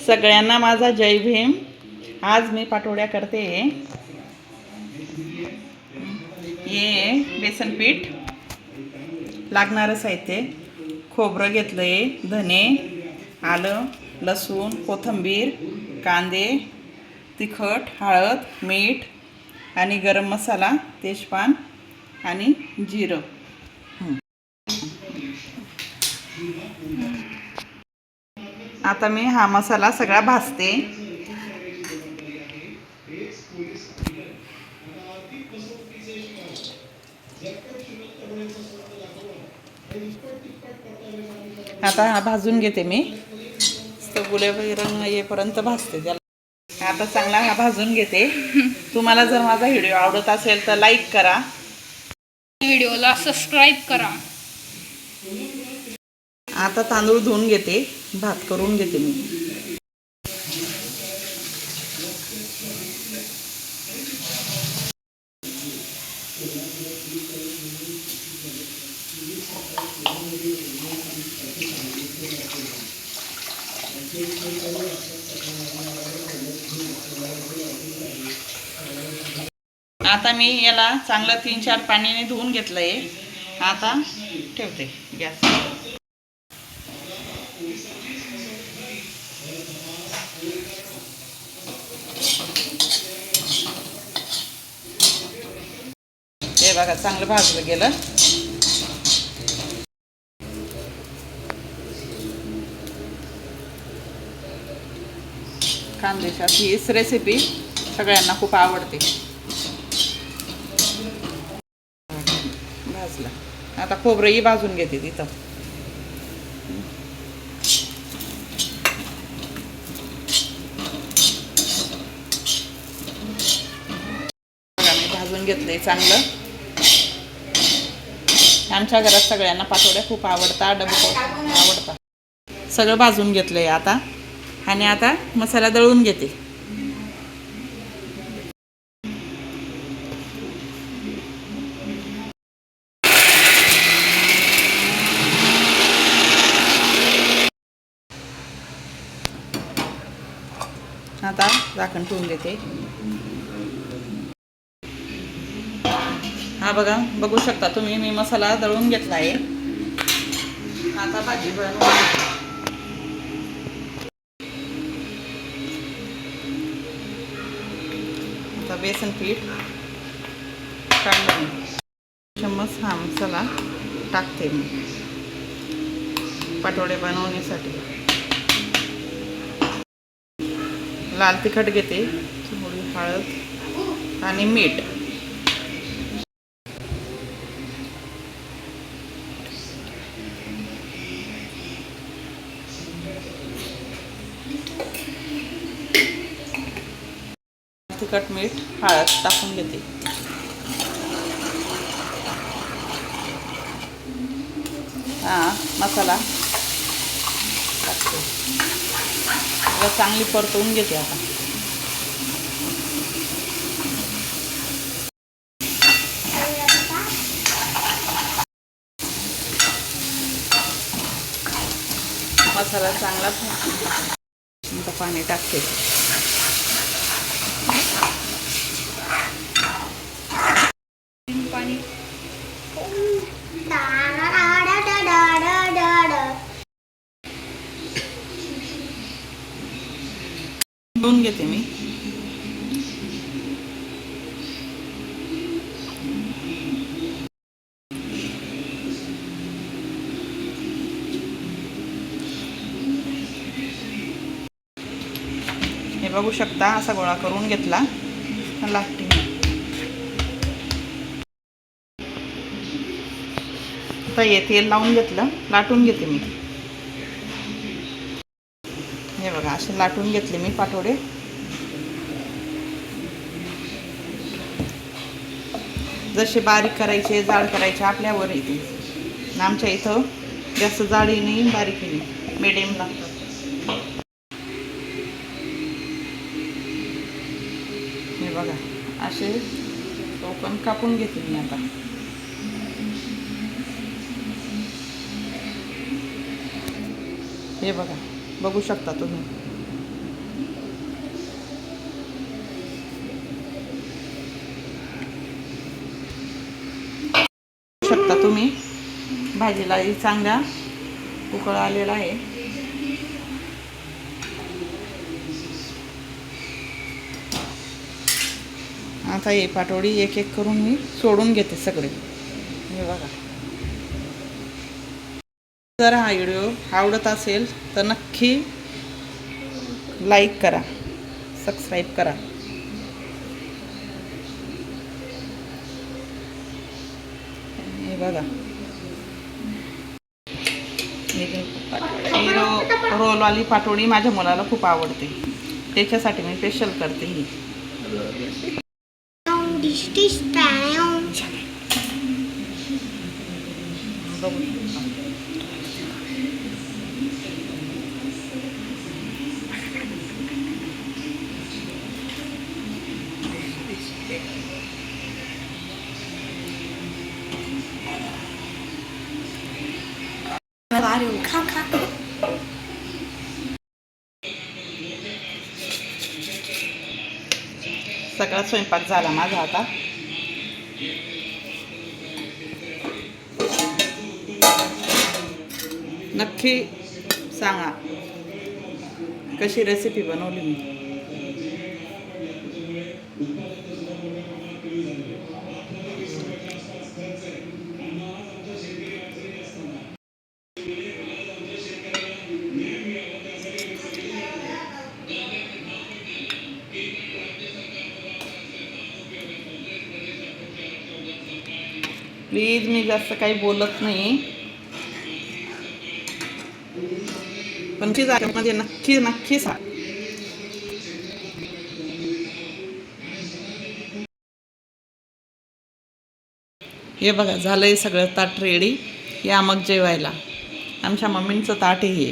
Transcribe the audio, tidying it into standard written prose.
सगळ्यांना माझा जय भीम। आज मी पाटोड्या करते। ये बेसन पीठ, लागणारं साहित्य: खोबरं घेतलंय, धने, आलं, लसूण, कोथिंबीर, कांदे, तिखट, हळद, मीठ आणि गरम मसाला, तेजपान आणि जिरं। आता मी हा मसाला सगळा भाजते। आता हा भाजून घेते मी, गुलाबी रंग येईपर्यंत भाजते त्याला। आता चांगला हा भाजून घेते। तुम्हाला जर माझा व्हिडिओ आवडत असेल तर लाईक करा, व्हिडिओला सबस्क्राईब करा। आता तांदूळ धुवून घेते, भात करून घेते मी। आता मी याला चांगलं 3-4 पाण्याने धुवून घेतलंय। आता ठेवते गॅस। हे बघा, चांगलं भाजलं गेलं। खानदेशात ही रेसिपी सगळ्यांना खूप आवडते। भाजला, आता खोबरंही भाजून घेते तिथं। बघा, मी भाजून घेतलंय चांगलं। आमच्या घरात सगळ्यांना पातोड्या खूप आवडतात, डबू आवडतात। सगळं भाजून घेतलंय आता, आणि आता मसाला दळून घेते। आता झाकण ठेवून देते। हा बघा, बघू शकता तुम्ही, मी मसाला दळून घेतला आहे। आता भाजी बनवून आता बेसन पीठ टाकलं, चम्मच हा मसाला टाकते मी पाटोडे बनवण्यासाठी। लाल तिखट घेते, थोडी हळद आणि मीठ। तिखट, मीठ, हळद टाकून घेते। हा मसाला टाकते, त्याला चांगली परतवून घेते। आता मसाला चांगला, आता पाणी टाकते। पाणी धुवून घेते मी। हे बघू शकता, असा गोळा करून घेतला। लागते आता हे तेल लावून घेतलं, लाटून घेते मी। हे बघा, असे लाटून घेतले मी पाटोडे। जसे बारीक करायचे, जाड करायचे आपल्यावर येते। आमच्या इथं जास्त जाडी नाही, बारीक नाही, मिडियम लागतात। हे बघा, असे टोकन कापून घेते मी आता। हे बघा, बघू शकता तुम्ही। तुम्ही. भाजीलाही चांगला उकळ आलेला आहे. आता हे पाटोडी एक एक करून मी सोडून घेते सगळे. हे बघा. जर हा व्हिडिओ आवडत असेल तर नक्की लाईक करा, सबस्क्राईब करा. हे बघा, ही रोलवाली पाटोडी माझ्या मुलाला खूप आवडते, त्याच्यासाठी मी स्पेशल करते ही. सगळा स्वयंपाक झाला माझा आता. नक्की सांगा कशी रेसिपी बनवली मी. प्लीज, मी जास्त काही बोलत नाही, पण ती जागेमध्ये नक्की नक्की सांग. हे बघा, झालंय सगळं ताट रेडी. या मग जेवायला. आमच्या मम्मींचं ताट हे.